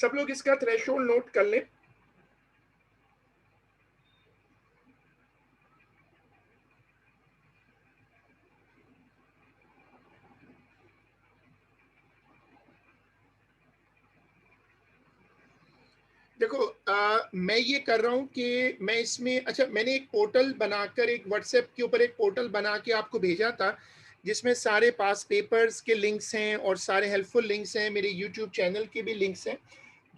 सब लोग इसका थ्रेशोल्ड नोट कर लें। देखो मैं ये कर रहा हूँ कि मैं इसमें, अच्छा मैंने एक पोर्टल बनाकर, एक व्हाट्सएप के ऊपर एक पोर्टल बना के आपको भेजा था, जिसमें सारे पास पेपर्स के लिंक्स हैं और सारे हेल्पफुल लिंक्स हैं, मेरे यूट्यूब चैनल के भी लिंक्स हैं।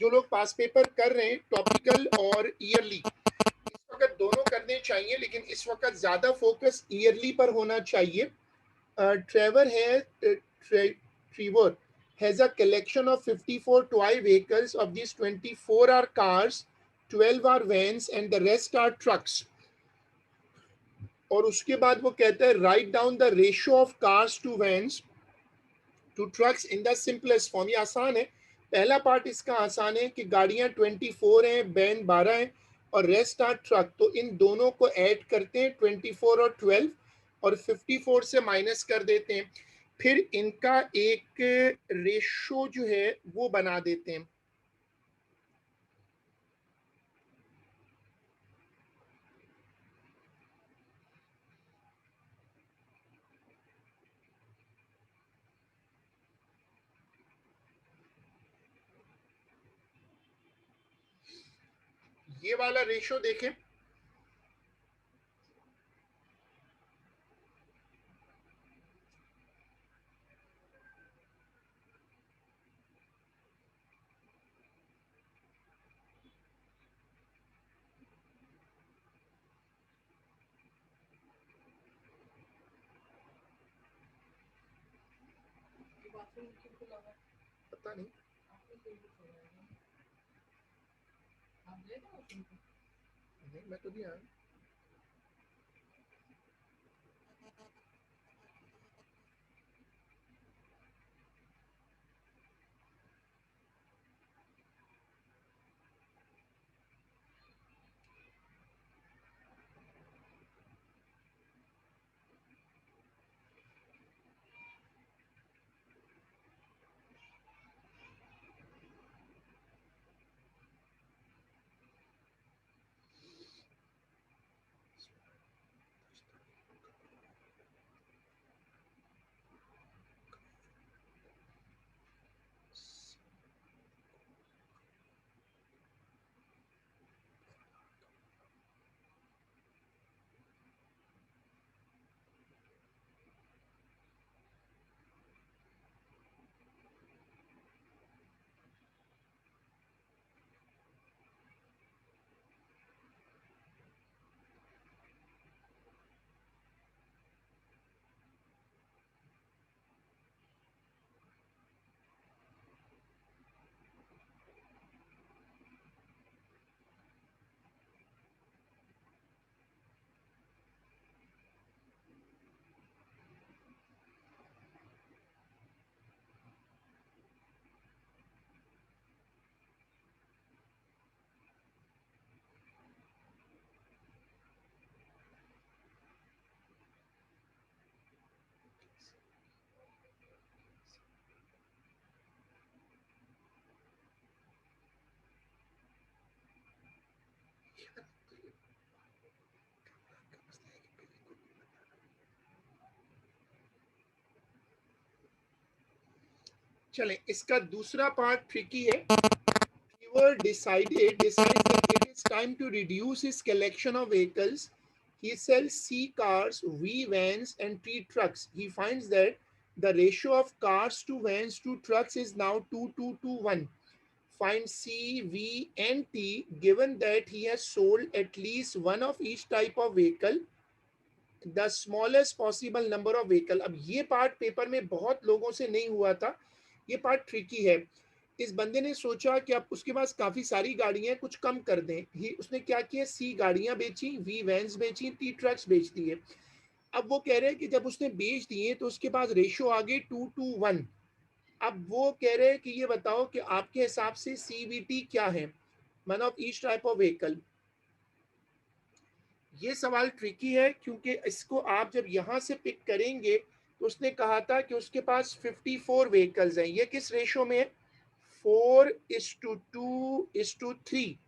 जो लोग पास पेपर कर रहे हैं टॉपिकल और ईयरली, इस वक्त दोनों करने चाहिए, लेकिन इस वक्त ज़्यादा फोकस ईयरली पर होना चाहिए। Trevor Trevor has a collection of 54 toy vehicles. Of these, 24 are cars, 12 are vans, and the rest are trucks. और उसके बाद वो कहता है write down the ratio of cars to vans to trucks in the simplest form. ये आसान है। पहला पार्ट इसका आसान है कि गाड़ियां 24 हैं, वैन 12 हैं और रेस्ट आर ट्रक। तो इन दोनों को ऐड करते हैं 24 और 12 और 54 से माइनस कर देते हैं, फिर इनका एक रेशो जो है वो बना देते हैं। ये वाला रेशो देखें, पता नहीं, नहीं मैं तो नहीं आया। चलें, इसका दूसरा पार्ट ट्रिकी है। Trevor decides that it is time to reduce his collection of vehicles. He sells C cars, V vans, and T trucks. He finds that the ratio of cars to vans to trucks is now 2:2:1. Find C, V, and T given that he has sold at least one of each type of vehicle. The smallest possible number of vehicle. अब ये part paper में बहुत लोगों से नहीं हुआ था, ये पार्ट ट्रिकी है। इस बंदे ने सोचा कि अब उसके पास काफी सारी गाड़ियां, कुछ कम कर दें। उसने क्या किया, सी गाड़ियां बेची, वी वैन्स बेची, टी ट्रक्स बेच दिए। अब वो कह रहे हैं कि जब उसने बेच दिए तो उसके पास रेशियो आ गई 2:1। अब वो कह रहे हैं कि ये बताओ कि आपके हिसाब से सीवीटी क्या है, one of each type of vehicle. ये सवाल ट्रिकी है क्योंकि इसको आप जब यहां से पिक करेंगे तो उसने कहा था कि उसके पास 54 व्हीकल्स हैं। ये किस रेशो में है, 4:2:3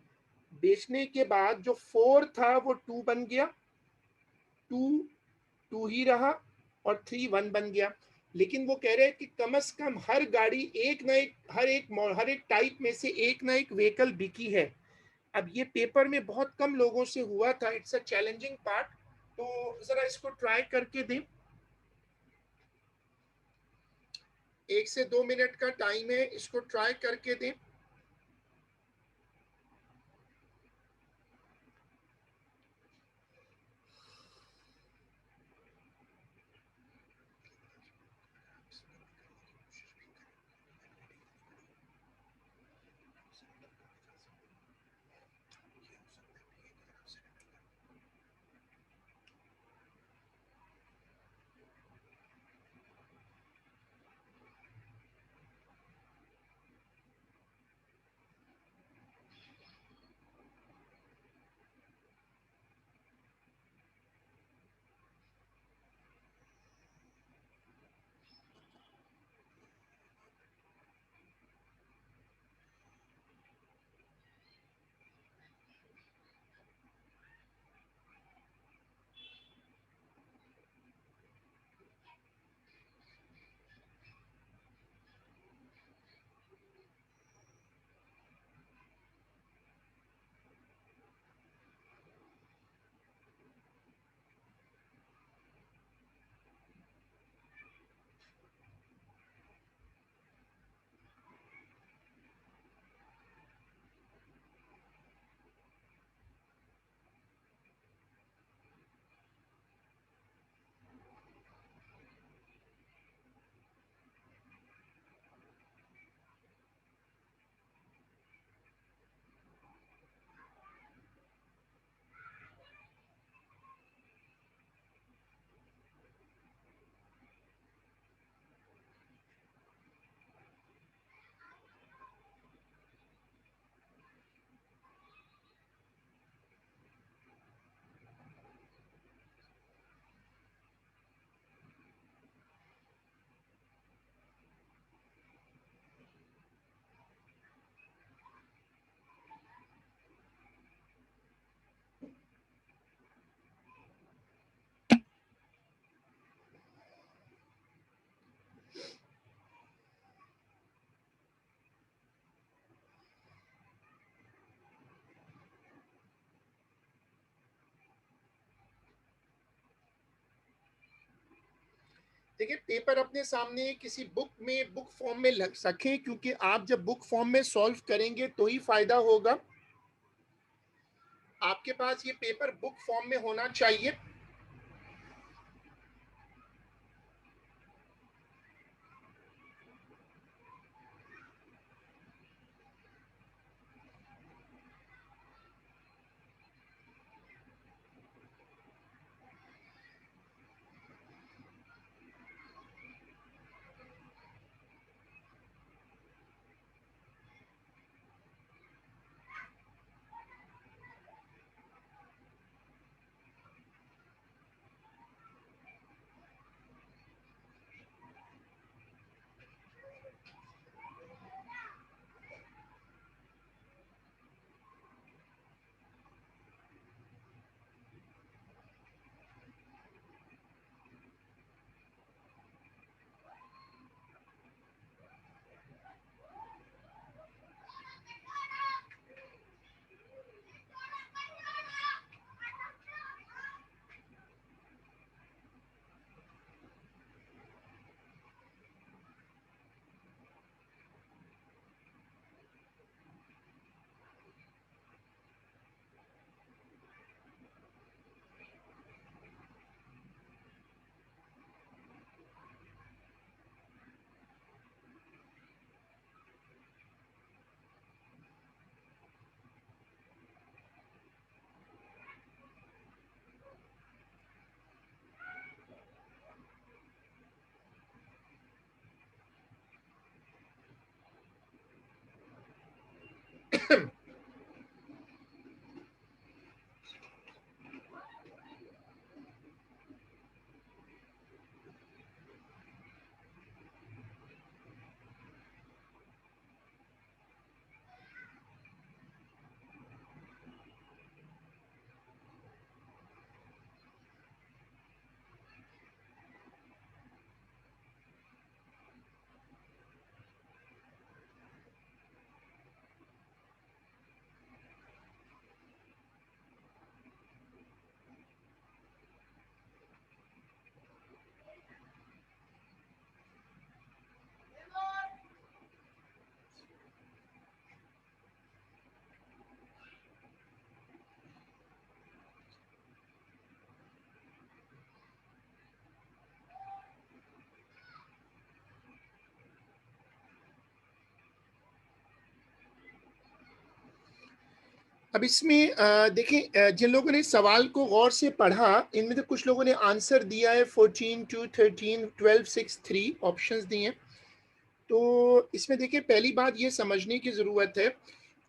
बेचने के बाद जो 4 था वो 2 बन गया, 2 2 ही रहा और 3 1 बन गया। लेकिन वो कह रहे हैं कि कम से कम हर गाड़ी एक ना एक, हर एक टाइप में से एक ना एक व्हीकल बिकी है। अब ये पेपर में बहुत कम लोगों से हुआ था, इट्स अ चैलेंजिंग पार्ट। तो जरा इसको ट्राई करके दें। 1 से 2 मिनट का टाइम है, इसको ट्राई करके दें। देखिए, पेपर अपने सामने किसी बुक में, बुक फॉर्म में लग सकें, क्योंकि आप जब बुक फॉर्म में सॉल्व करेंगे तो ही फायदा होगा। आपके पास ये पेपर बुक फॉर्म में होना चाहिए। अब इसमें देखें, जिन लोगों ने सवाल को गौर से पढ़ा, इनमें तो कुछ लोगों ने आंसर दिया है 14, 2, 13, 12, 6, 3 ऑप्शंस दिए हैं। तो इसमें देखिए, पहली बात ये समझने की ज़रूरत है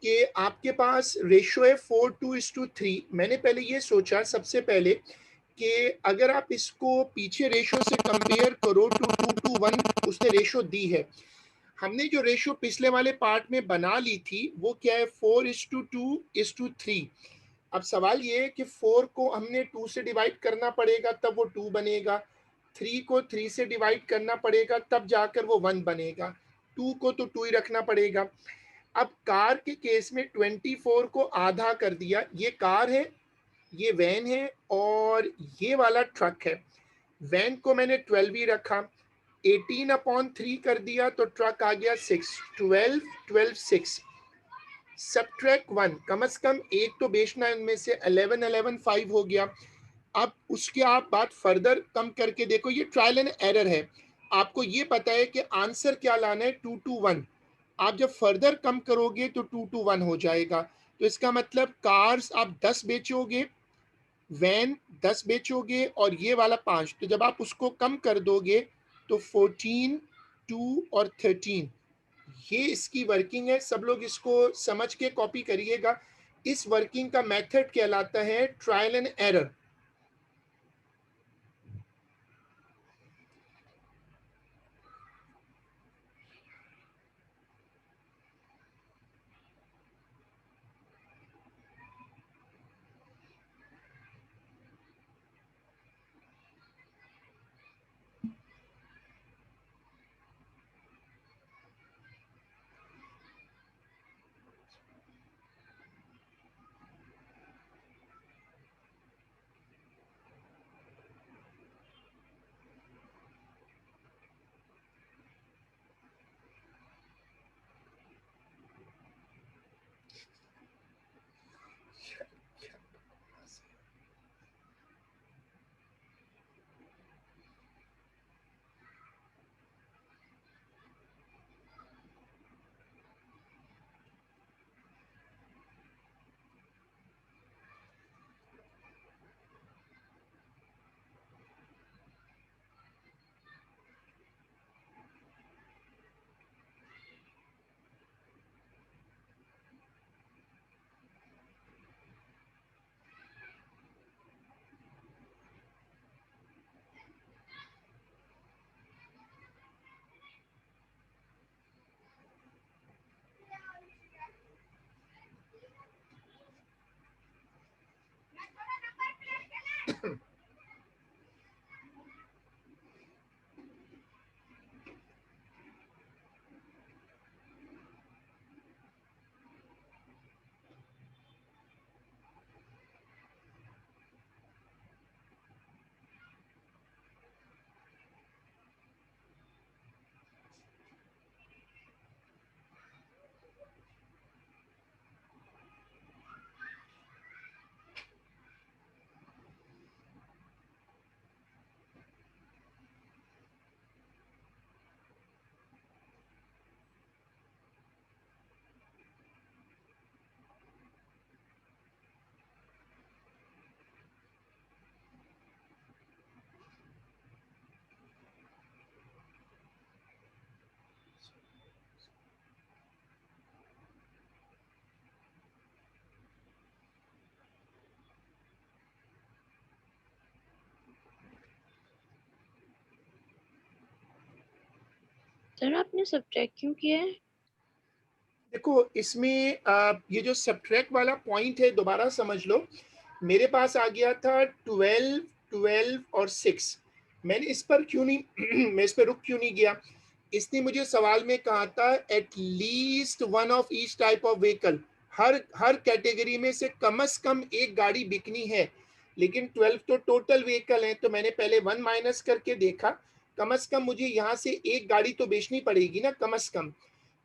कि आपके पास रेशो है 4:3। मैंने पहले ये सोचा सबसे पहले कि अगर आप इसको पीछे रेशो से कंपेयर करो तो 2:1 उसने रेशो दी है। हमने जो रेशो पिछले वाले पार्ट में बना ली थी वो क्या है, 4:2:3। अब सवाल ये है कि 4 को हमने 2 से डिवाइड करना पड़ेगा तब वो 2 बनेगा, 3 को 3 से डिवाइड करना पड़ेगा तब जाकर वो 1 बनेगा, 2 को तो 2 ही रखना पड़ेगा। अब कार के केस में 24 को आधा कर दिया, ये कार है, ये वैन है और ये वाला ट्रक है। वैन को मैंने 12 ही रखा, 18/3 कर दिया तो ट्रक आ गया 6, 12, 12, 6। सब्ट्रैक्ट 1, कम से कम एक तो बेचना है इनमें से, 11, 11, 5 हो गया। अब उसके आप बात फर्दर कम करके देखो, ये ट्रायल एंड एरर है। आपको ये पता है कि आंसर क्या लाना है, 2:1। आप जब फर्दर कम करोगे तो 2:1 हो जाएगा। तो इसका मतलब कार्स आप 10 बेचोगे, वैन 10 बेचोगे और ये वाला 5। तो जब आप उसको कम कर दोगे तो 14, 2 और 13, ये इसकी वर्किंग है। सब लोग इसको समझ के कॉपी करिएगा। इस वर्किंग का मेथड कहलाता है ट्रायल एंड एरर। सर आपने सब्ट्रैक्ट क्यों किया है? देखो इसमें ये जो सब्ट्रैक्ट वाला पॉइंट है, दोबारा समझ लो। मेरे पास आ गया था 12, 12 और 6। मैंने इस पर क्यों नहीं मैं इस पर रुक क्यों नहीं गया? इसने मुझे सवाल में कहा था at least one of each type of vehicle, her category में से कम एक गाड़ी बिकनी है। लेकिन 12 तो टोटल व्हीकल है, तो मैंने पहले 1 माइनस करके देखा, कम से कम मुझे यहाँ से एक गाड़ी तो बेचनी पड़ेगी ना कम से कम।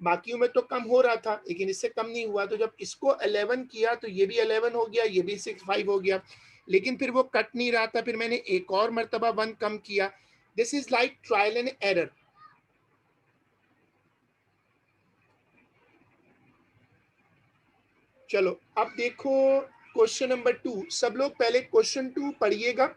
बाकियों में तो कम हो रहा था लेकिन इससे कम नहीं हुआ। तो जब इसको 11 किया तो ये भी 11 हो गया, ये भी 6, 5 हो गया। लेकिन फिर वो कट नहीं रहा था, फिर मैंने एक और मर्तबा 1 कम किया। This is like trial and error. चलो अब देखो क्वेश्चन नंबर 2। सब लोग पहले क्वेश्चन 2 पढ़िएगा।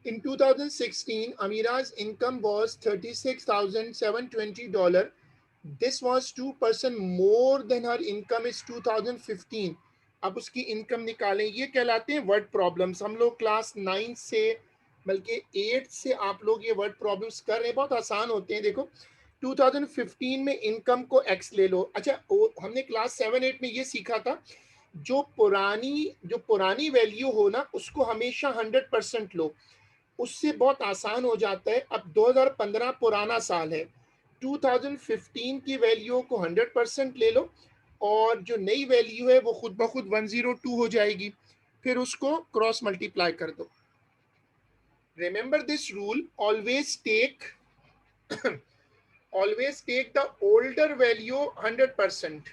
In 2016, Amira's income was $36,720. This was 2% more than her income is 2015. अब उसकी इनकम निकालें, ये कहलाते हैं वर्ड प्रॉब्लम्स। हम लोग क्लास 9 से बल्कि 8 से आप लोग ये वर्ड प्रॉब्लम्स कर रहे हैं, बहुत आसान होते हैं। देखो 2015 में इनकम को एक्स ले लो। अच्छा हमने क्लास 7-8 में ये सीखा था, जो पुरानी वैल्यू हो ना उसको हमेशा 100% लो, उससे बहुत आसान हो जाता है। अब 2015 पुराना साल है, 2015 की वैल्यू को 100% ले लो और जो नई वैल्यू है वो खुद ब खुद 102 हो जाएगी, फिर उसको क्रॉस मल्टीप्लाई कर दो। Remember this rule, always take the older value 100%।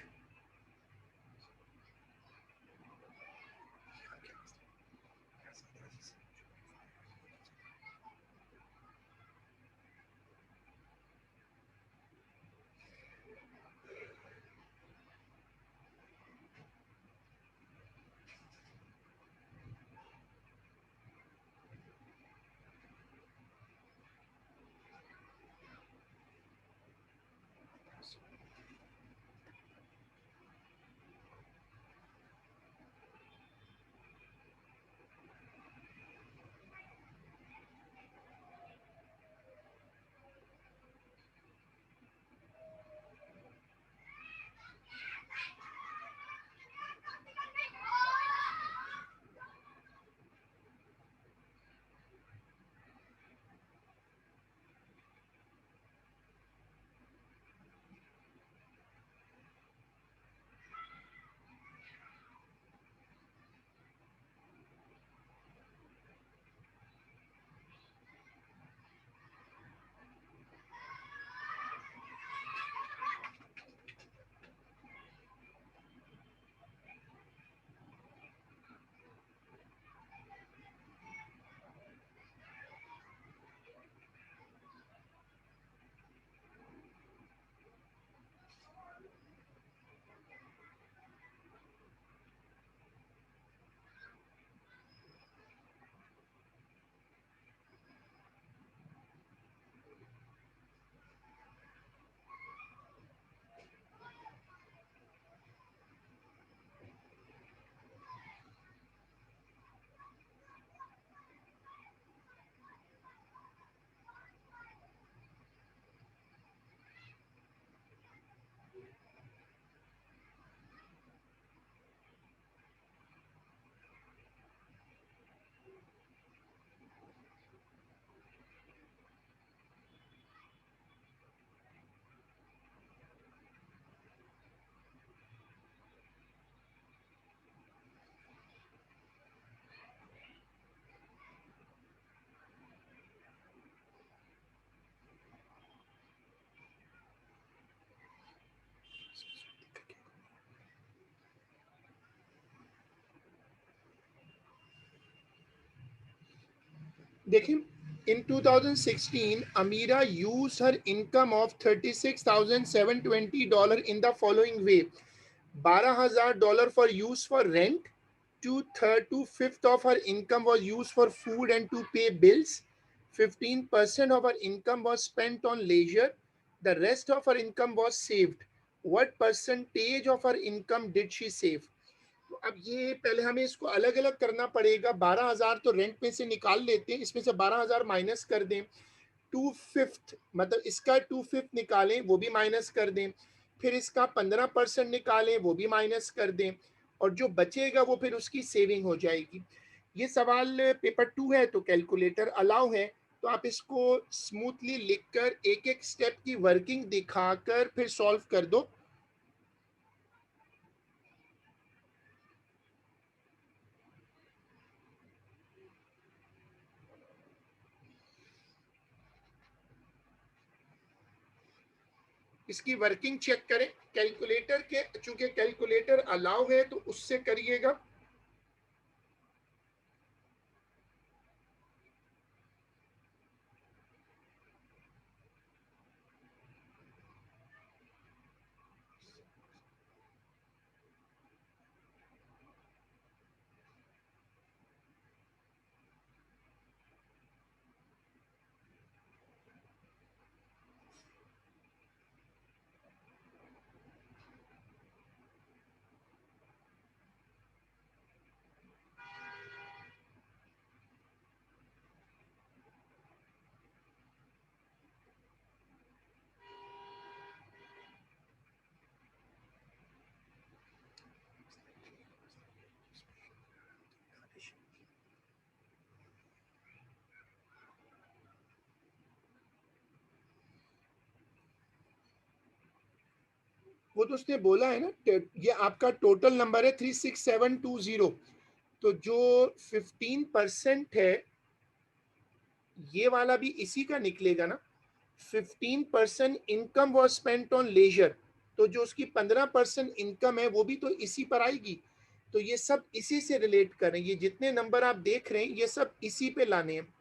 देखिए, in 2016 Amira used her income of $36,720 in the following way: $12,000 for use for rent, two-fifth of her income was used for food and to pay bills, 15% of her income was spent on leisure, the rest of her income was saved. What percentage of her income did she save? तो अब ये पहले हमें इसको अलग अलग करना पड़ेगा। 12,000 तो रेंट में से निकाल लेते हैं, इसमें से 12,000 माइनस कर दें। टू फिफ्थ मतलब इसका टू फिफ्थ निकालें, वो भी माइनस कर दें। फिर इसका 15% निकालें, वो भी माइनस कर दें, और जो बचेगा वो फिर उसकी सेविंग हो जाएगी। ये सवाल पेपर 2 है तो कैलकुलेटर अलाउ है, तो आप इसको स्मूथली लिखकर एक एक स्टेप की वर्किंग दिखाकर फिर सॉल्व कर दो। इसकी वर्किंग चेक करें कैलकुलेटर के, चूंकि कैलकुलेटर अलाउ है तो उससे करिएगा। वो तो उसने बोला है ना, ये आपका टोटल नंबर है 36720, तो जो 15% है ये वाला भी इसी का निकलेगा ना। 15% income was spent on leisure, तो जो उसकी 15% इनकम है वो भी तो इसी पर आएगी। तो ये सब इसी से रिलेट करें, ये जितने नंबर आप देख रहे हैं ये सब इसी पे लाने हैं।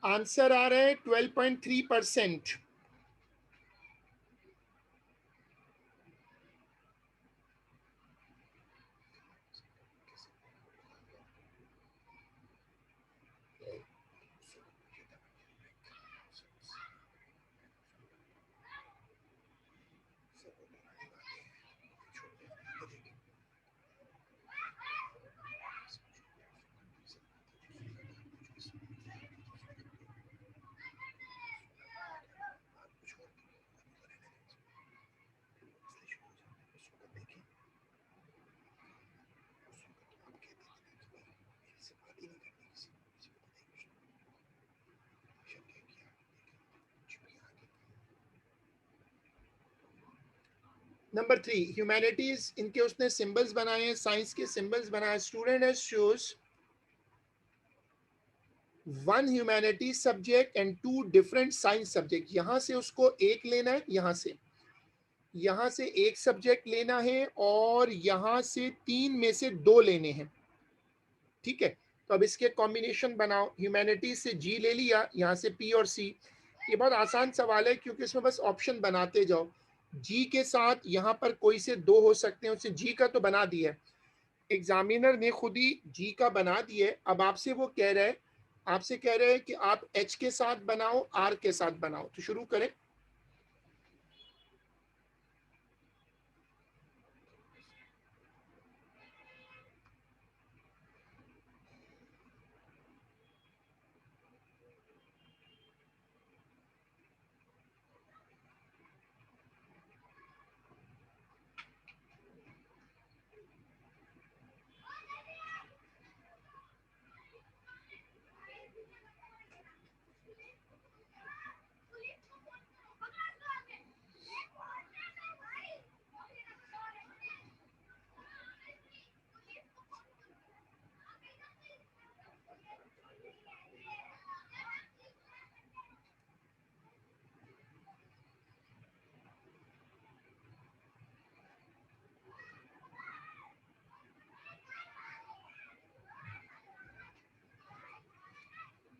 आंसर आ रहा है 12.3%। नंबर 3 ह्यूमैनिटीज, इनके उसने सिंबल्स बनाए हैं, साइंस के सिंबल्स बनाए। Student has choose one humanity subject and two different science subject. यहां से उसको एक लेना है, यहां से एक सब्जेक्ट लेना है, और यहां से 3 में से 2 लेने हैं। ठीक है, तो अब इसके कॉम्बिनेशन बनाओ। ह्यूमैनिटीज से जी ले लिया, यहां से पी और सी। ये बहुत आसान सवाल है क्योंकि इसमें बस ऑप्शन बनाते जाओ। जी के साथ यहाँ पर कोई से 2 हो सकते हैं, उससे जी का तो बना दिया है, एग्जामिनर ने खुद ही जी का बना दिया है। अब आपसे कह रहे हैं कि आप एच के साथ बनाओ, आर के साथ बनाओ। तो शुरू करें।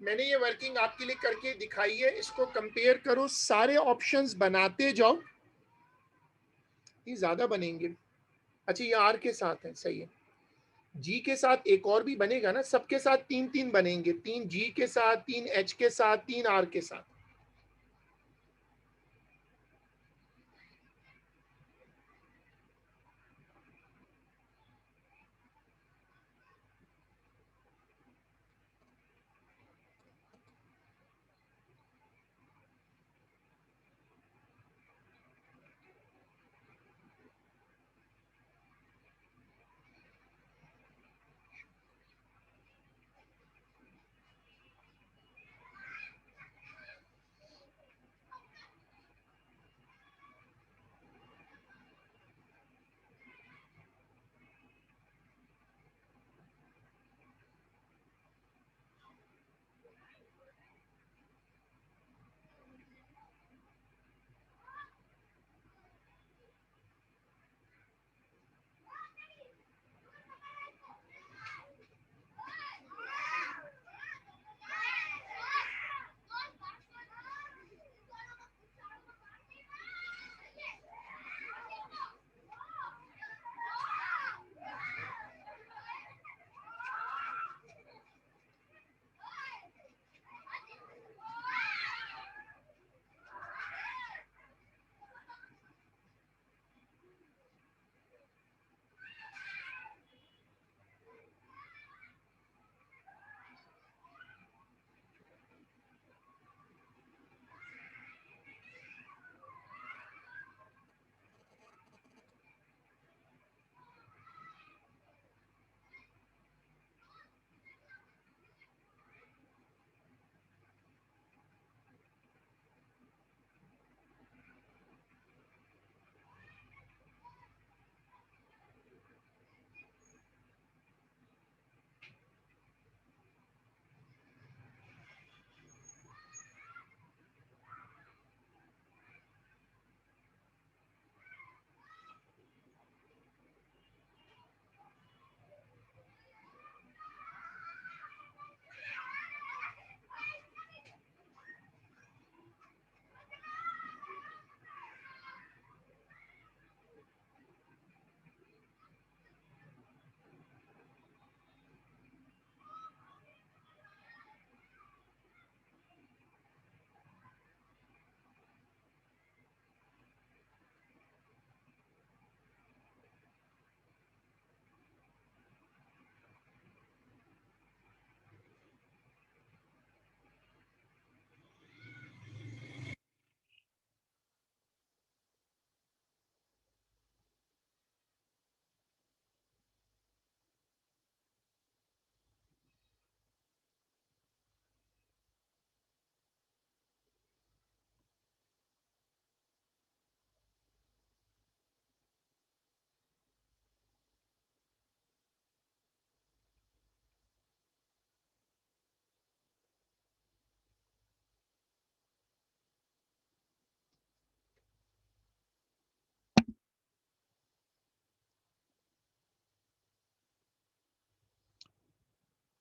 मैंने ये वर्किंग आपके लिए करके दिखाई है, इसको कंपेयर करो, सारे ऑप्शंस बनाते जाओ, ये ज्यादा बनेंगे। अच्छा ये आर के साथ है, सही है। जी के साथ एक और भी बनेगा ना, सबके साथ तीन तीन बनेंगे, तीन जी के साथ, तीन एच के साथ, तीन आर के साथ।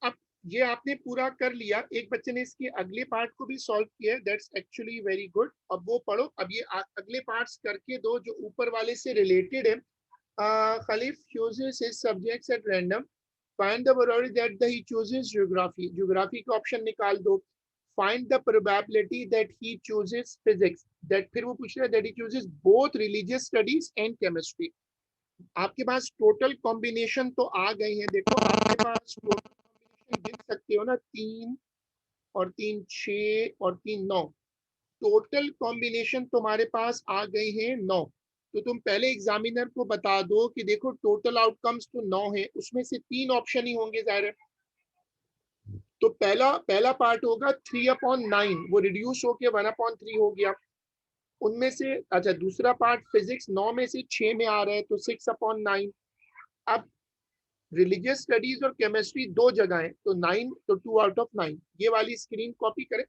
अब ये आपने पूरा कर लिया, एक बच्चे ने इसके अगले पार्ट को भी सॉल्व किया, दैट्स एक्चुअली वेरी गुड। अब वो पढ़ो, अब ये अगले पार्ट्स करके दो जो ऊपर वाले से रिलेटेड है। Khalif chooses his subjects at random. Find the probability that he chooses geography. Geography का ऑप्शन निकाल दो. Find the probability that he chooses physics. That फिर वो पूछ रहा है that he chooses both religious studies and chemistry. आपके पास total combination तो आ गए हैं, देखो आपके पास टोटल कॉम्बिनेशन गिन सकते हो ना, 3 और 3 6 और 3 9। टोटल कॉम्बिनेशन तुम्हारे पास आ गए हैं 9। तो तुम पहले एग्जामिनर को बता दो कि देखो टोटल आउटकम्स तो 9 है, उसमें से 3 ऑप्शन ही होंगे जाहिर है। तो पहला पहला पार्ट होगा 3/9, वो रिड्यूस होके 1/3 हो गया। उनमें से अच्छा दूसरा पार्ट फिजिक्स 9 में से 6 में आ रहा है तो 6/9। अब रिलीजियस स्टडीज और केमिस्ट्री दो जगह है तो 9, तो 2/9। ये वाली स्क्रीन कॉपी करें।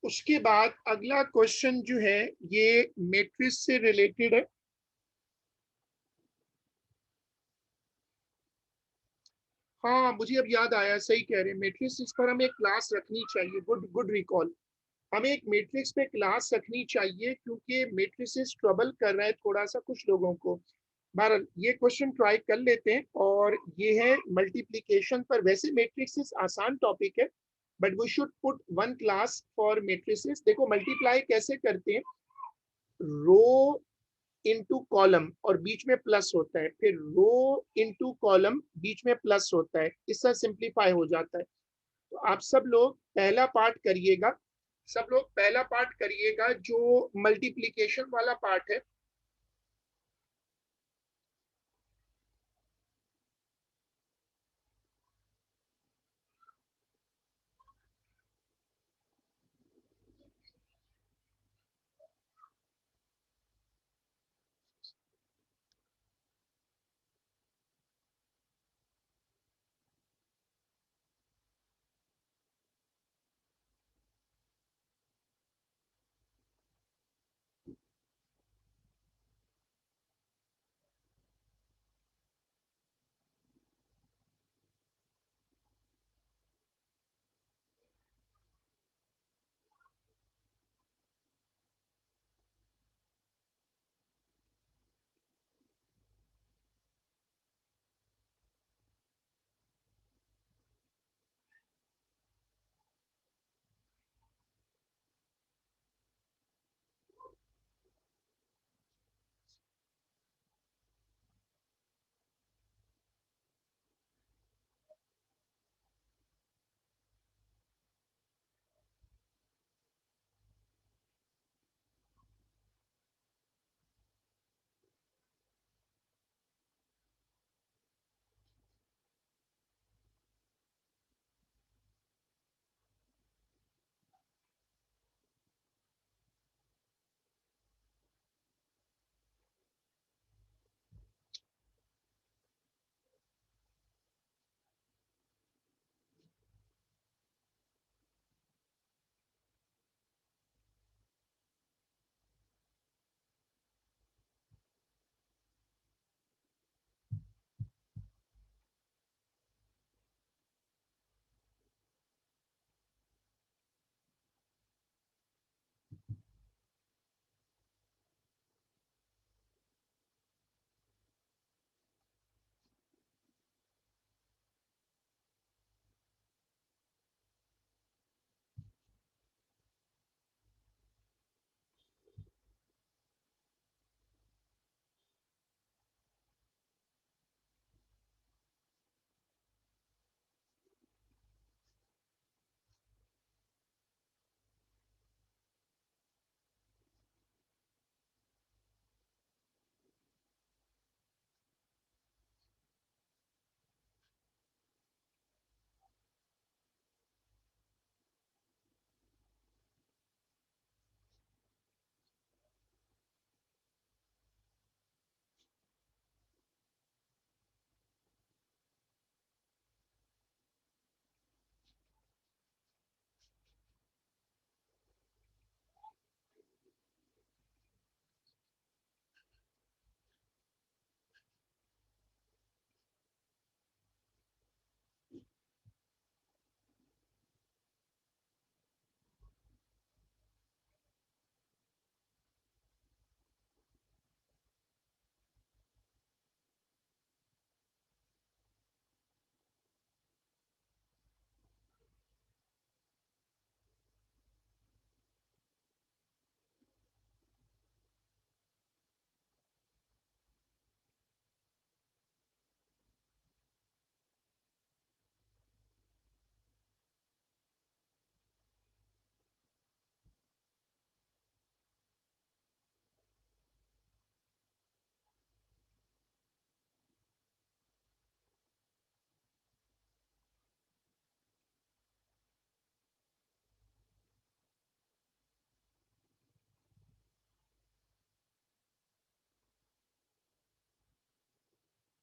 उसके बाद अगला क्वेश्चन जो है ये मैट्रिक्स से रिलेटेड है। हाँ, मुझे अब याद आया, सही कह रहे हैं, मैट्रिक्स पर हमें एक क्लास रखनी चाहिए। Good good recall. हमें एक मैट्रिक्स पे क्लास रखनी चाहिए क्योंकि मैट्रिसेस ट्रबल कर रहा है थोड़ा सा कुछ लोगों को। बहरहाल ये क्वेश्चन ट्राई कर लेते हैं, और ये है मल्टीप्लिकेशन पर। वैसे मैट्रिक्सेस आसान टॉपिक है, but we should put one class for matrices. देखो मल्टीप्लाई कैसे करते हैं, रो इनटू कॉलम और बीच में प्लस होता है, फिर रो इनटू कॉलम बीच में प्लस होता है, इससे सिंप्लीफाई हो जाता है। तो आप सब लोग पहला पार्ट करिएगा, सब लोग पहला पार्ट करिएगा जो मल्टीप्लिकेशन वाला पार्ट है।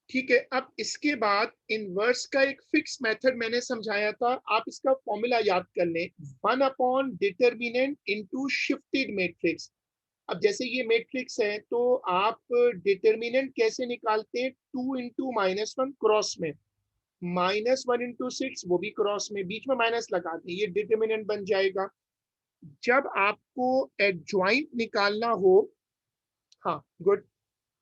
ठीक है, अब इसके बाद इनवर्स का एक फिक्स मेथड मैंने समझाया था, आप इसका फॉर्मूला याद कर लें, 1 upon determinant into shifted matrix. अब जैसे ये मैट्रिक्स है तो आप डिटर्मिनेंट कैसे निकालते हैं, 2 इंटू -1 क्रॉस में, -1 इंटू 6 वो भी क्रॉस में, बीच में माइनस लगा दें, ये डिटर्मिनेंट बन जाएगा। जब आपको एडजॉइंट निकालना हो, हाँ गुड,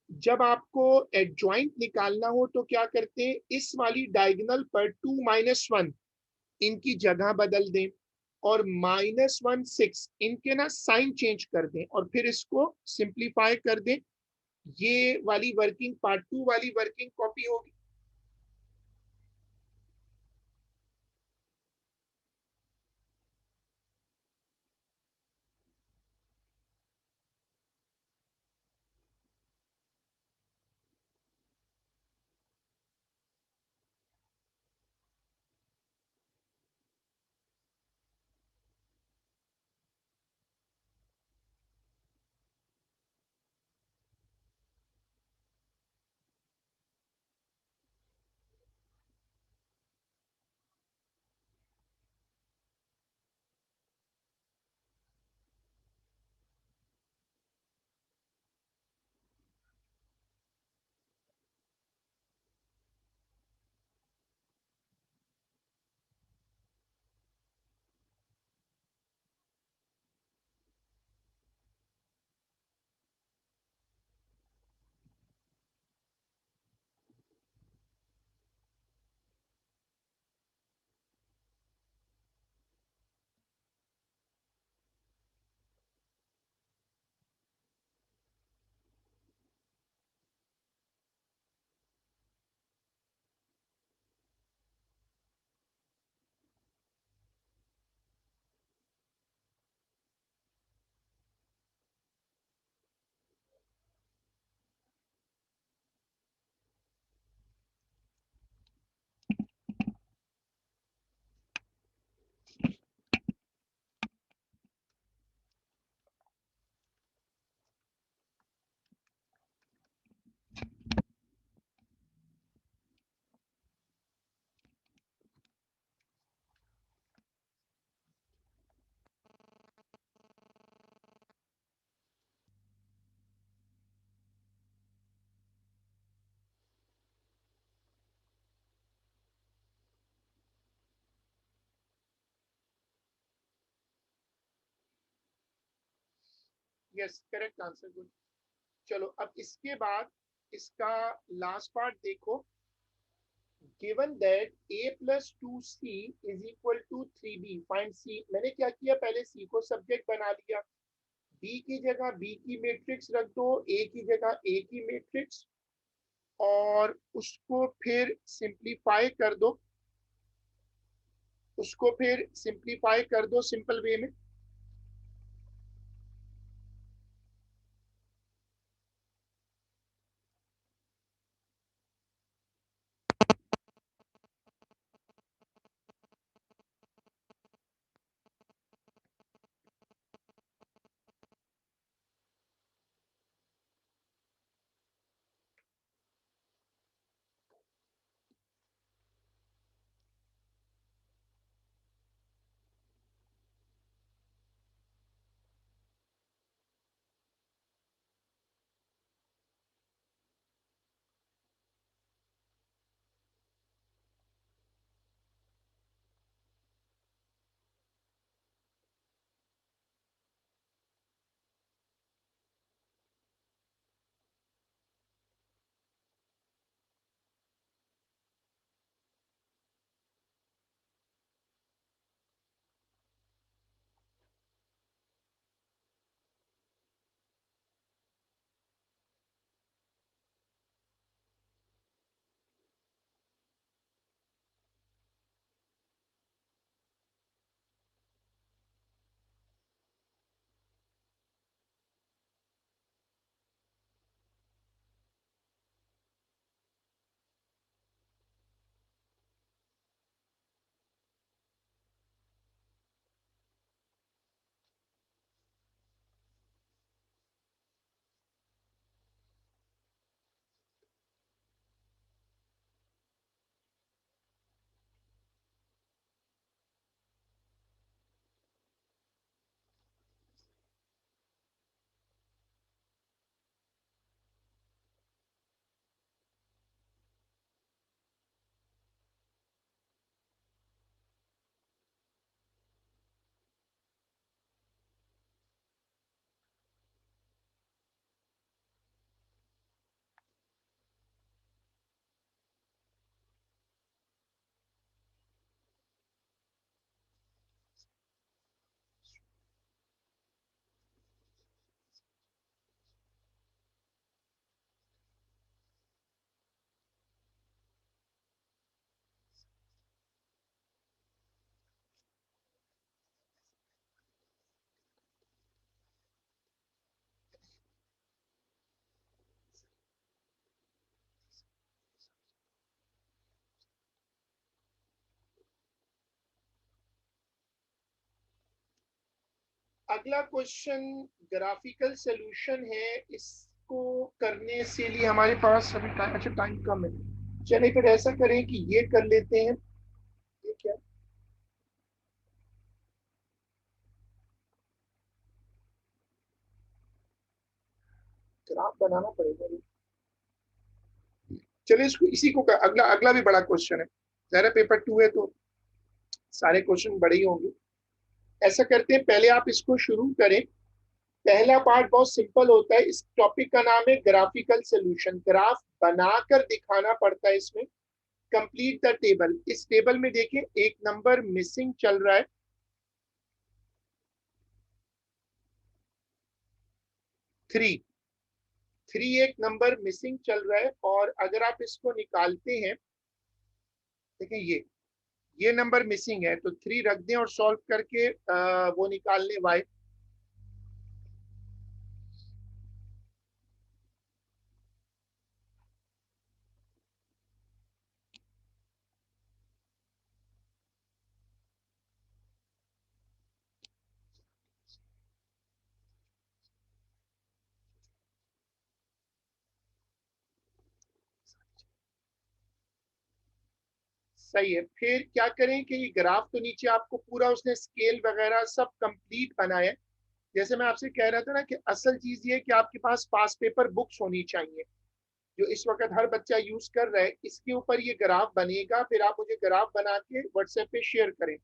जब आपको एडजॉइंट निकालना हो तो क्या करते हैं, इस वाली डायगोनल पर 2 - 1 इनकी जगह बदल दें, और -1 6 इनके ना साइन चेंज कर दें, और फिर इसको सिंप्लीफाई कर दें। ये वाली वर्किंग पार्ट 2 वाली वर्किंग कॉपी होगी। Yes, correct answer, good. चलो अब इसके बाद इसका लास्ट पार्ट देखो, given that a plus 2c is equal to 3b, find c। मैंने क्या किया, पहले c को सब्जेक्ट बना लिया, b की जगह b की मैट्रिक्स रख दो, a की जगह a की मैट्रिक्स, और उसको फिर सिंप्लीफाई कर दो, उसको फिर सिंप्लीफाई कर दो सिंपल वे में। अगला क्वेश्चन ग्राफिकल सॉल्यूशन है। इसको करने से लिए हमारे पास अभी टाइम, अच्छा टाइम कम है। चलिए फिर ऐसा करें कि ये कर लेते हैं। ये क्या, ग्राफ बनाना पड़ेगा। चलिए इसको इसी को अगला अगला भी बड़ा क्वेश्चन है। जरा पेपर 2 है तो सारे क्वेश्चन बड़े ही होंगे। ऐसा करते हैं, पहले आप इसको शुरू करें। पहला पार्ट बहुत सिंपल होता है। इस टॉपिक का नाम है ग्राफिकल सॉल्यूशन। ग्राफ बनाकर दिखाना पड़ता है इसमें। Complete the table. इस टेबल में देखें एक नंबर मिसिंग चल रहा है, 3। 3 एक नंबर मिसिंग चल रहा है, और अगर आप इसको निकालते हैं, देखें ये नंबर मिसिंग है, तो 3 रख दें और सॉल्व करके वो निकाल लें y। सही है। फिर क्या करें कि ये ग्राफ तो नीचे आपको पूरा उसने स्केल वगैरह सब कंप्लीट बनाया है। जैसे मैं आपसे कह रहा था ना कि असल चीज ये है कि आपके पास पास पेपर बुक्स होनी चाहिए, जो इस वक्त हर बच्चा यूज कर रहा है। इसके ऊपर ये ग्राफ बनेगा, फिर आप मुझे ग्राफ बना के व्हाट्सएप पे शेयर करें।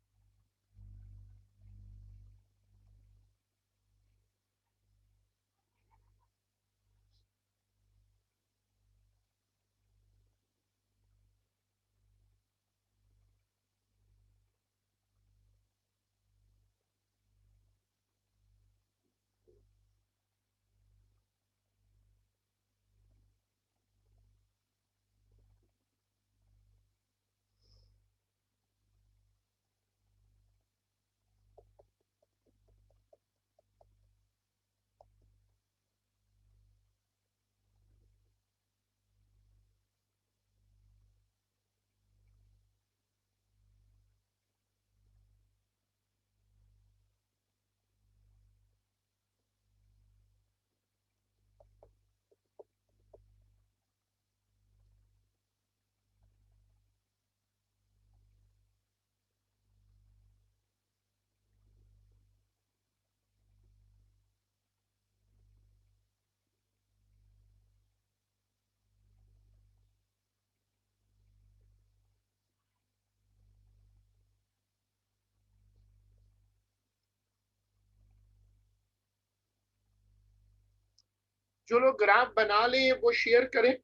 जो लोग ग्राफ बना लें वो शेयर करें।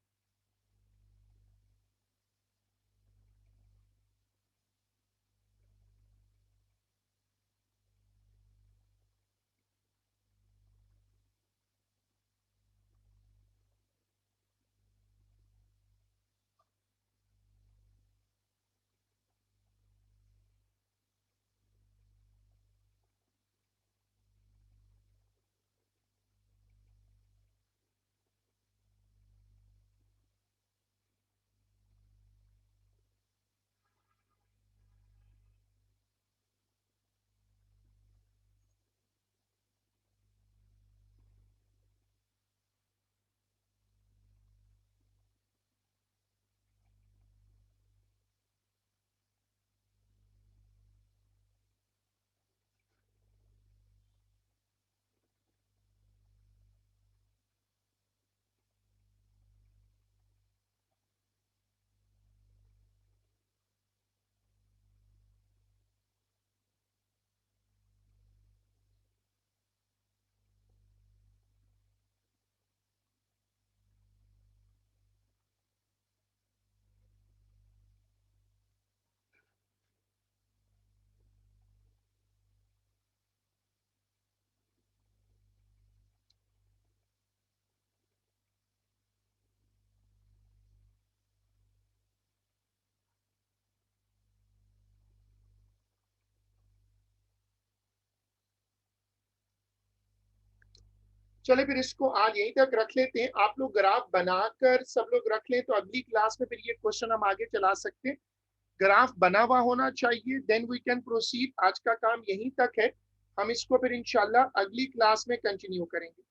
चले फिर इसको आज यहीं तक रख लेते हैं। आप लोग ग्राफ बनाकर सब लोग रख लें, तो अगली क्लास में फिर ये क्वेश्चन हम आगे चला सकते हैं। ग्राफ बना हुआ होना चाहिए, देन वी कैन प्रोसीड। आज का काम यहीं तक है। हम इसको फिर इंशाल्लाह अगली क्लास में कंटिन्यू करेंगे।